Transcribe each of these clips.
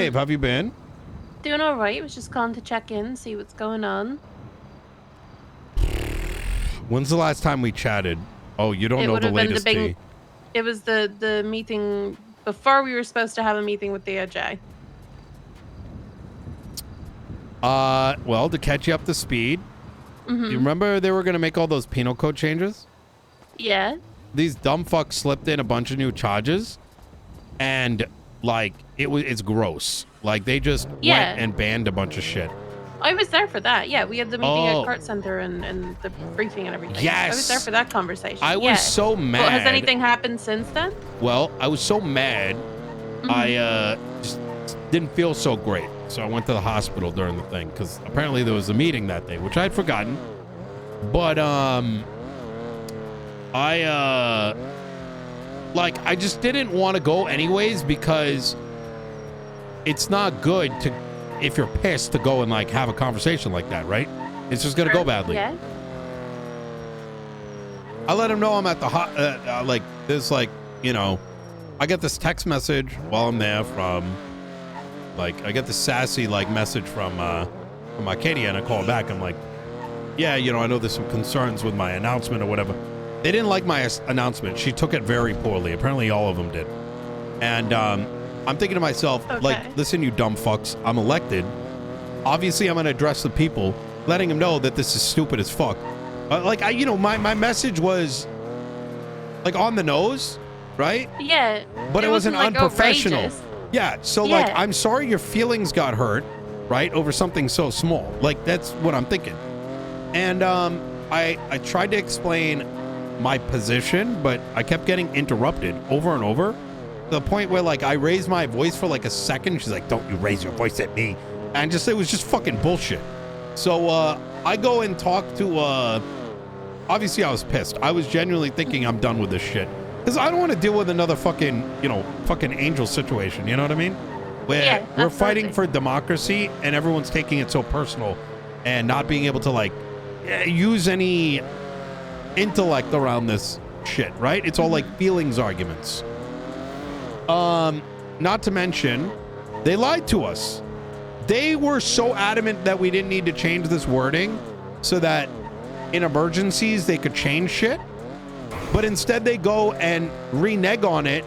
Maeve, how have you been? Doing all right. Was just calling to check in, see what's going on. When's the last time we chatted? Oh, you don't It know would the have been the latest tea. big. It was the meeting before we were supposed to have a meeting with DOJ. Well, to catch you up to speed, Mm-hmm. you remember they were going to make all those penal code changes? Yeah. These dumb fucks slipped in a bunch of new charges, and, like, it's gross. Like, they just Yeah. went and banned a bunch of shit. I was there for that. Yeah, we had the meeting Oh. at Cart Center and the briefing and everything. Yes. I was there for that conversation. I was so mad. Well, has anything happened since then? Well, I was so mad, I just didn't feel so great. So I went to the hospital during the thing, because apparently there was a meeting that day, which I'd forgotten. But, I just didn't want to go anyways, because it's not good to, if you're pissed, to go and, like, have a conversation like that, right? It's just going to go badly. Yeah. I let him know I'm at the there's like, you know, I get this text message while I'm there from, like, I get this sassy, like, message from Arcadia, and I call back. I'm like, yeah, you know, I know there's some concerns with my announcement or whatever. They didn't like my announcement. She took it very poorly. Apparently all of them did. And I'm thinking to myself, like, listen, you dumb fucks, I'm elected. Obviously I'm going to address the people, letting them know that this is stupid as fuck. My message was, like, on the nose, right? Yeah. But it wasn't like, unprofessional. outrageous. Yeah, so, Yeah. like, I'm sorry your feelings got hurt, right, over something so small. Like, that's what I'm thinking. And I tried to explain my position, but I kept getting interrupted over and over, to the point where, like, I raised my voice for, like, a second. She's like, don't you raise your voice at me. And it was just fucking bullshit. So I go and talk to, obviously I was pissed. I was genuinely thinking I'm done with this shit. Because I don't want to deal with another fucking angel situation. You know what I mean? Where we're fighting for democracy and everyone's taking it so personal and not being able to, like, use any intellect around this shit, right? It's all like feelings arguments. Not to mention, they lied to us. They were so adamant that we didn't need to change this wording so that in emergencies they could change shit. But instead they go and renege on it,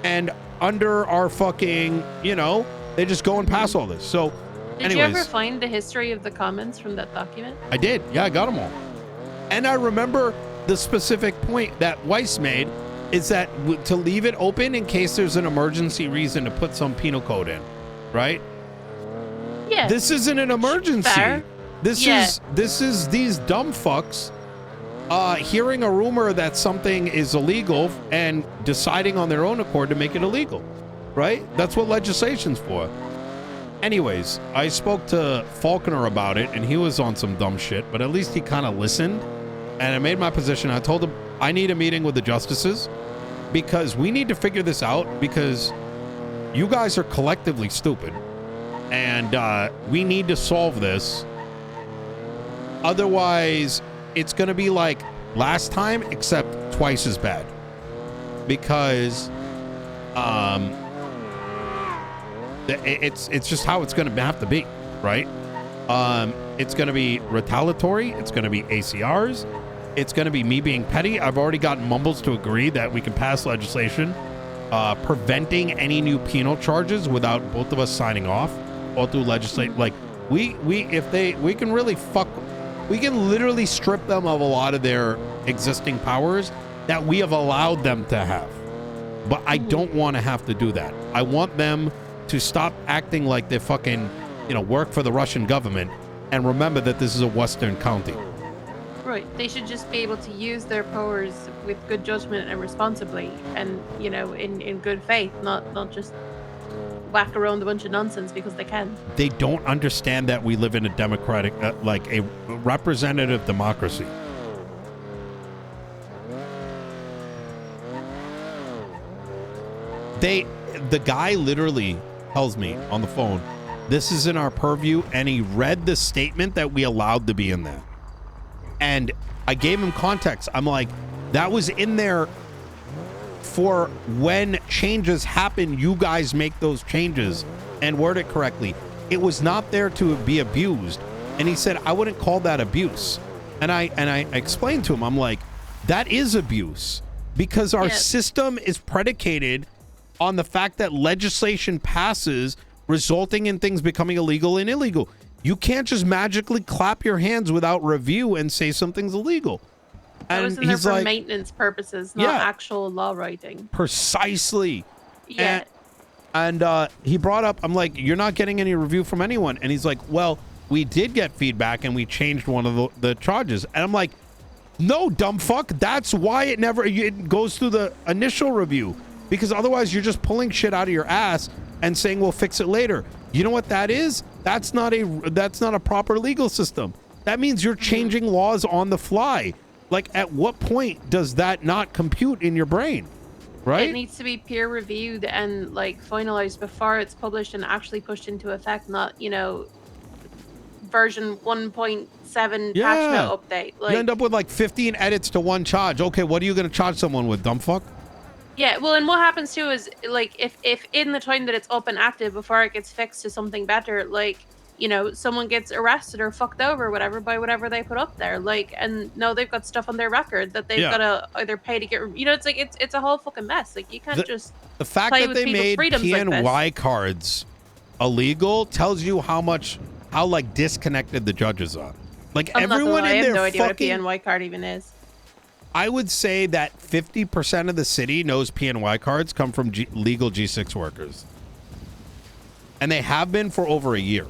and under our fucking, they just go and pass all this. So Did you ever find the history of the comments from that document? I did. Yeah, I got them all. And I remember the specific point that Weiss made is that to leave it open in case there's an emergency reason to put some penal code in, right? Yeah. This isn't an emergency. Fair. This is these dumb fucks hearing a rumor that something is illegal and deciding on their own accord to make it illegal, right? That's what legislation's for. Anyways, I spoke to Faulkner about it, and he was on some dumb shit, but at least he kind of listened, and I made my position. I told him I need a meeting with the justices because we need to figure this out, because you guys are collectively stupid, and we need to solve this. Otherwise, it's going to be like last time, except twice as bad, because it's just how it's going to have to be, right? It's going to be retaliatory. It's going to be ACRs. It's going to be me being petty. I've already gotten Mumbles to agree that we can pass legislation preventing any new penal charges without both of us signing off, or through legislate. Like we can literally strip them of a lot of their existing powers that we have allowed them to have. But I don't want to have to do that. I want them to stop acting like they fucking, work for the Russian government, and remember that this is a Western county. Right. They should just be able to use their powers with good judgment and responsibly, and in good faith, not just whack around a bunch of nonsense because they can. They don't understand that we live in a democratic, like a representative democracy. The guy literally tells me on the phone, this is in our purview, and he read the statement that we allowed to be in there. And I gave him context. I'm like, that was in there for when changes happen, you guys make those changes and word it correctly. It was not there to be abused. And he said, I wouldn't call that abuse. And I explained to him, I'm like, that is abuse, because our system is predicated on the fact that legislation passes resulting in things becoming illegal and illegal. You can't just magically clap your hands without review and say something's illegal. That was in there for maintenance purposes, not actual law writing. Precisely. Yeah. And he brought up, I'm like, you're not getting any review from anyone. And he's like, well, we did get feedback and we changed one of the charges. And I'm like, no, dumb fuck. That's why it goes through the initial review, because otherwise you're just pulling shit out of your ass and saying we'll fix it later. You know what that is? That's not a proper legal system. That means you're changing laws on the fly. Like, at what point does that not compute in your brain? Right? It needs to be peer reviewed and like finalized before it's published and actually pushed into effect, not, version 1.7 patch note update. Like, you end up with like 15 edits to one charge. Okay, what are you going to charge someone with, dumb fuck? Yeah, well, and what happens too is, like, if in the time that it's up and active before it gets fixed to something better, like, someone gets arrested or fucked over or whatever by whatever they put up there, like, and now they've got stuff on their record that they've got to either pay to get, it's like, it's a whole fucking mess. Like, you can't just the fact play that with they made PNY like cards illegal tells you how like disconnected the judges are. Like, everyone in I have their no idea fucking, what a PNY card even is. I would say that 50% of the city knows PNY cards come from legal G6 workers. And they have been for over a year.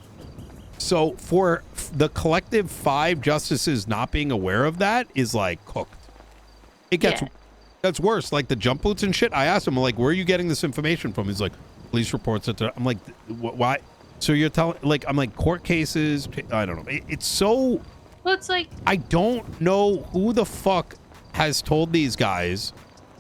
So for the collective 5 justices not being aware of that is like cooked. It gets that's worse. Like the jump boots and shit. I asked him, like, where are you getting this information from? He's like, police reports. I'm like, why? So you're telling, like, I'm like, court cases. I don't know. It's so. Well, it's like, I don't know who the fuck has told these guys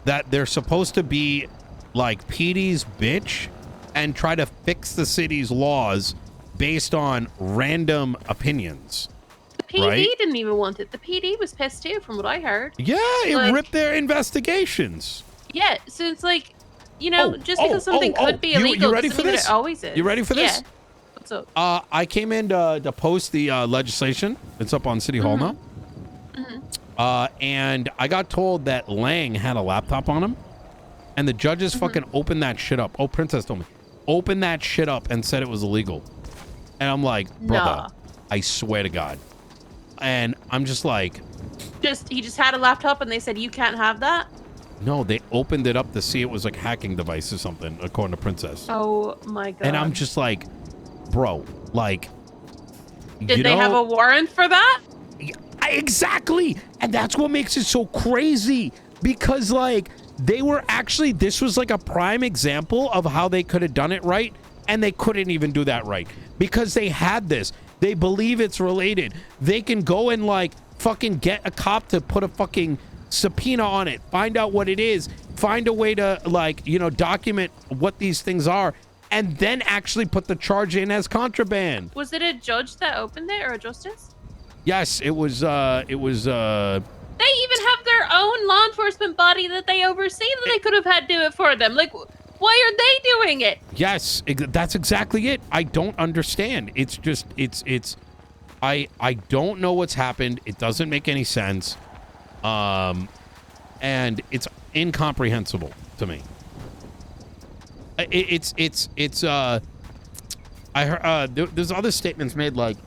that they're supposed to be like PD's bitch and try to fix the city's laws based on random opinions. The PD didn't even want it. The PD was pissed too, from what I heard. Yeah, it ripped their investigations. Yeah, so it's like, just because something could be illegal you ready for this? It always is. You ready for this? Yeah. What's up? I came in to post the legislation. It's up on City Hall now. And I got told that Lang had a laptop on him, and the judges fucking opened that shit up. Oh, Princess told me. Opened that shit up and said it was illegal. And I'm like, brother, I swear to God. And I'm just like... He just had a laptop and they said, you can't have that? No, they opened it up to see it was like hacking device or something, according to Princess. Oh, my God. And I'm just like, bro, like... Did they have a warrant for that? Exactly. And that's what makes it so crazy, because like they were actually, this was like a prime example of how they could have done it right, and they couldn't even do that right because they had this. They believe it's related. They can go and like fucking get a cop to put a fucking subpoena on it, find out what it is, find a way to like, document what these things are, and then actually put the charge in as contraband. Was it a judge that opened it or a justice? Yes, it was. They even have their own law enforcement body that they oversee that they could have had do it for them. Like, why are they doing it? Yes, that's exactly it. I don't understand. It's just, I don't know what's happened. It doesn't make any sense. And it's incomprehensible to me. I heard, there's other statements made like,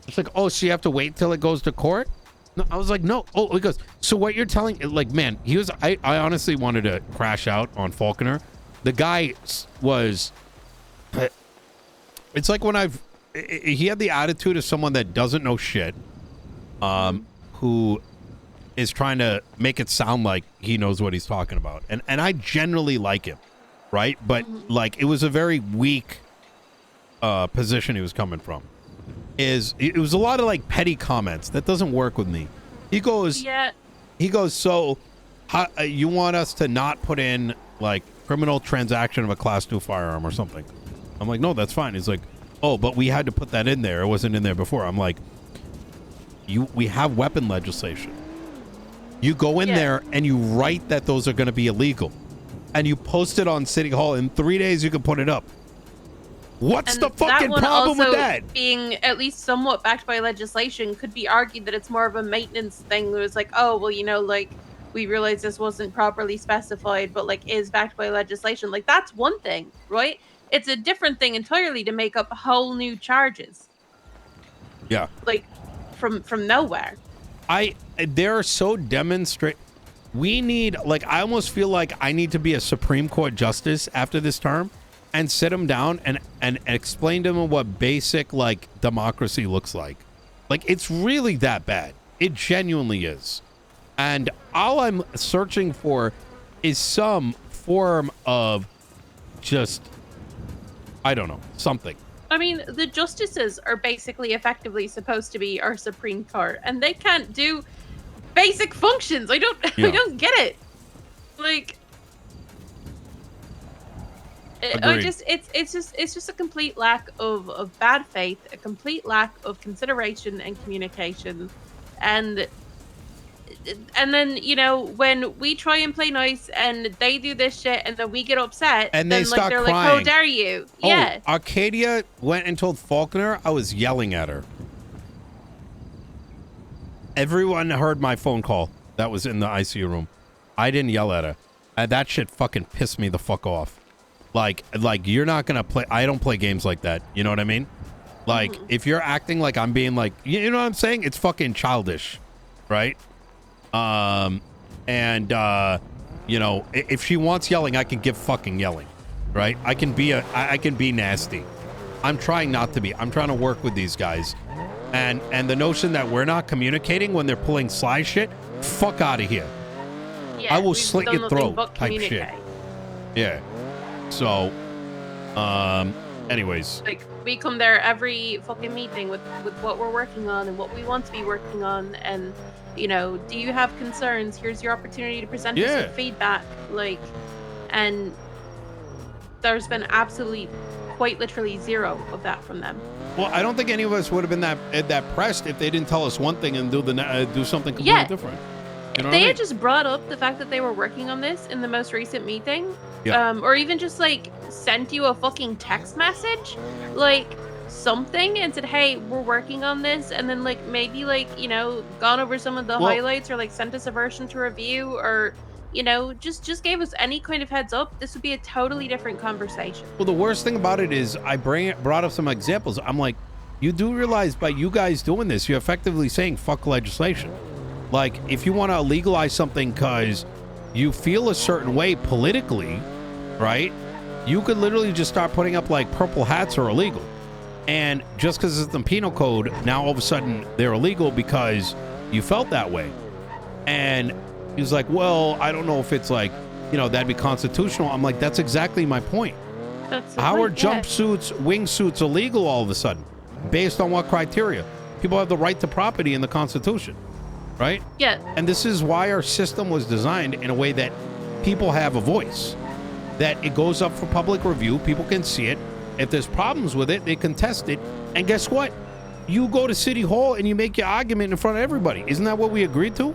it's like, oh, so you have to wait till it goes to court? No, I was like, no. Oh, he goes, so what you're telling, like, man, I honestly wanted to crash out on Falconer. The guy was, it's like when he had the attitude of someone that doesn't know shit, who is trying to make it sound like he knows what he's talking about. And I generally like him, right? But, like, it was a very weak position he was coming from. It was a lot of like petty comments that doesn't work with me. He goes, so how, you want us to not put in like criminal transaction of a class 2 firearm or something? I'm like, no, that's fine. He's like, oh, but we had to put that in there. It wasn't in there before. I'm like, we have weapon legislation. You go in Yeah. there and you write that those are going to be illegal, and you post it on City Hall. In 3 days, you can put it up. What's And the fucking that one problem with also that? being at least somewhat backed by legislation could be argued that it's more of a maintenance thing. It was like, oh, well, you know, like, we realize this wasn't properly specified, but like is backed by legislation. Like, that's one thing, right? It's a different thing entirely to make up whole new charges, Yeah. like from nowhere. They're so demonstrate. We need, like, I almost feel like I need to be a Supreme Court justice after this term and sit them down and explain to them what basic, like, democracy looks like. Like, it's really that bad. It genuinely is. And all I'm searching for is some form of just, I don't know, something. I mean, the justices are basically effectively supposed to be our Supreme Court, and they can't do basic functions. I don't get it. Like, Agreed. it's just a complete lack of bad faith, a complete lack of consideration and communication, and then, you know, when we try and play nice and they do this shit and then we get upset And then they start they're crying. like, how dare you? Yeah. Oh, Arcadia went and told Faulkner I was yelling at her. Everyone heard my phone call that was in the ICU room. I didn't yell at her. That shit fucking pissed me the fuck off. Like you're not gonna play. I don't play games like that. You know what I mean? Like, if you're acting like I'm being like, you know what I'm saying? It's fucking childish, right? You know, if she wants yelling, I can give fucking yelling, right? I can be nasty. I'm trying not to be. I'm trying to work with these guys. And the notion that we're not communicating when they're pulling sly shit, fuck out of here. Yeah, I will we've slit done your nothing throat but type shit. communicate. Yeah. So, anyways. Like, we come there every fucking meeting with what we're working on and what we want to be working on, and, you know, do you have concerns? Here's your opportunity to present us with feedback. Like, and there's been absolutely, quite literally zero of that from them. Well, I don't think any of us would have been that pressed if they didn't tell us one thing and do something completely different. You know If they what I had just brought up the fact that they were working on this in the most recent meeting, Yeah. or even just like sent you a fucking text message, like something, and said, hey, we're working on this, and then like maybe like, you know, gone over some of the highlights, or like sent us a version to review, or, you know, just gave us any kind of heads up, this would be a totally different conversation. Well, the worst thing about it is I brought up some examples. I'm like, you do realize by you guys doing this, you're effectively saying fuck legislation. Like, if you want to legalize something because you feel a certain way politically, right? You could literally just start putting up like purple hats are illegal. And just because it's in the penal code, now all of a sudden they're illegal because you felt that way. And he was like, well, I don't know if it's like, you know, that'd be constitutional. I'm like, that's exactly my point. That's the How are point, yeah. jumpsuits, wingsuits illegal all of a sudden? Based on what criteria? People have the right to property in the Constitution, right? Yeah. And this is why our system was designed in a way that people have a voice, that it goes up for public review. People can see it. If there's problems with it, they can test it. And guess what? You go to City Hall and you make your argument in front of everybody. Isn't that what we agreed to?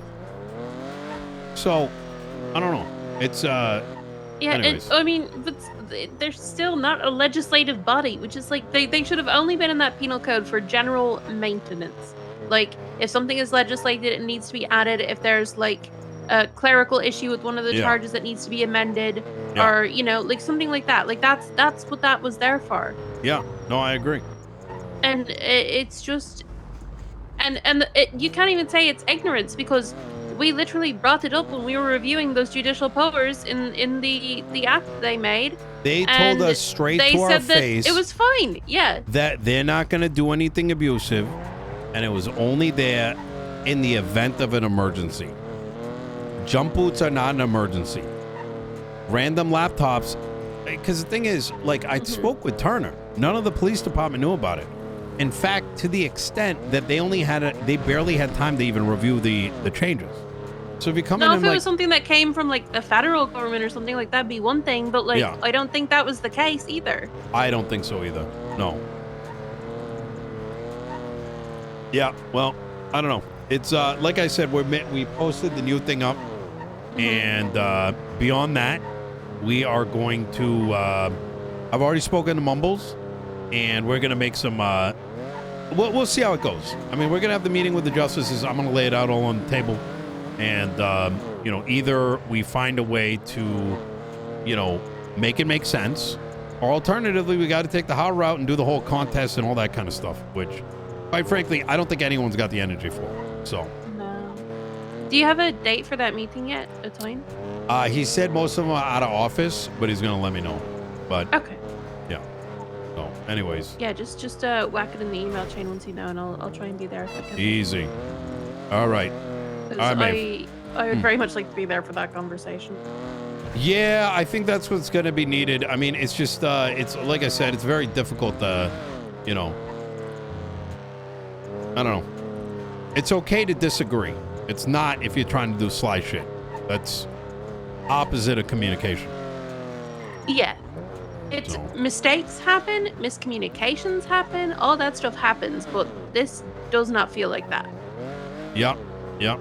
So, I don't know. It's, Yeah, anyways. and I mean, but they're still not a legislative body, which is like, they should have only been in that penal code for general maintenance. Like, if something is legislated, it needs to be added. If there's like a clerical issue with one of the charges that needs to be amended, or, you know, like something like that. Like, that's what that was there for. Yeah, no, I agree. And it's just, and you can't even say it's ignorance, because we literally brought it up when we were reviewing those judicial powers in the act they made. They told us straight to our face it was fine. Yeah. that they're not going to do anything abusive, and it was only there in the event of an emergency. Jump boots are not an emergency. Random laptops, because the thing is, like, I spoke with Turner. None of the police department knew about it. In fact, to the extent that they barely had time to even review the changes. So if you come in if and it like, was something that came from like the federal government or something like that'd be one thing, but like, I don't think that was the case either. I don't think so either. No. Yeah, well, I don't know. It's like I said, we posted the new thing up, and beyond that, we are going to. I've already spoken to Mumbles, and we're gonna make some. We'll see how it goes. I mean, we're gonna have the meeting with the justices. I'm gonna lay it out all on the table, and you know, either we find a way to, you know, make it make sense, or alternatively, we got to take the hard route and do the whole contest and all that kind of stuff. Which, quite frankly, I don't think anyone's got the energy for. So. No. Do you have a date for that meeting yet? A time? He said most of them are out of office, but he's gonna let me know. But Okay. yeah. So, anyways. Yeah, just whack it in the email chain once you know, and I'll try and be there if I can. Easy. All right. 'Cause Maeve. I would very much like to be there for that conversation. Yeah, I think that's what's gonna be needed. I mean, it's just it's like I said, it's very difficult to, you know. I don't know. It's okay to disagree. It's not if you're trying to do sly shit. That's opposite of communication. Yeah. It's mistakes happen, miscommunications happen, all that stuff happens, but this does not feel like that. Yep. Yep.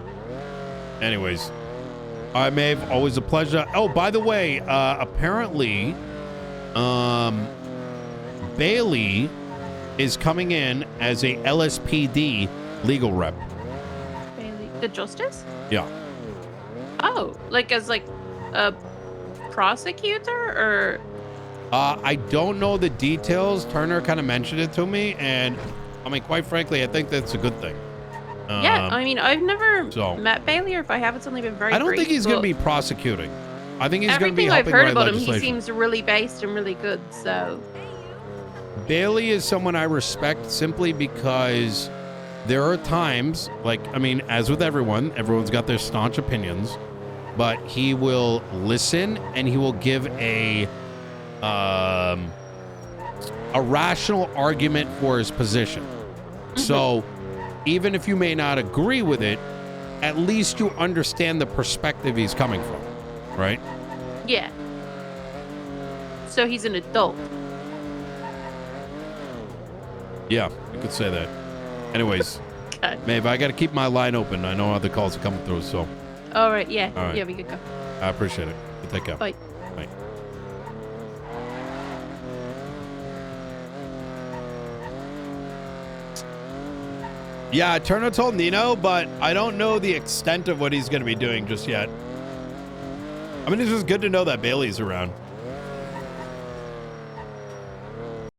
Anyways. All right, Maeve, always a pleasure. Oh, by the way, apparently, Bailey is coming in as a LSPD legal rep. Bailey, the justice? Yeah. Oh, like as like a prosecutor or? I don't know the details. Turner kind of mentioned it to me, and I mean, quite frankly, I think that's a good thing. Yeah, I mean, I've never met Bailey, or if I have, it's only been very I don't brief, think he's going to be prosecuting. I think he's going to be everything I've helping heard write about him, legislation. he seems really based and really good, so. Bailey is someone I respect simply because there are times, like, I mean, as with everyone, everyone's got their staunch opinions, but he will listen and he will give a rational argument for his position. So even if you may not agree with it, at least you understand the perspective he's coming from, right? Yeah. So he's an adult. Yeah, you could say that. Anyways, Okay. Maeve, I got to keep my line open. I know other calls are coming through, so. All right, yeah. All right. Yeah, we could go. I appreciate it. Take care. Bye. Bye. Yeah, Turner told Nino, but I don't know the extent of what he's going to be doing just yet. I mean, it's just good to know that Bailey's around.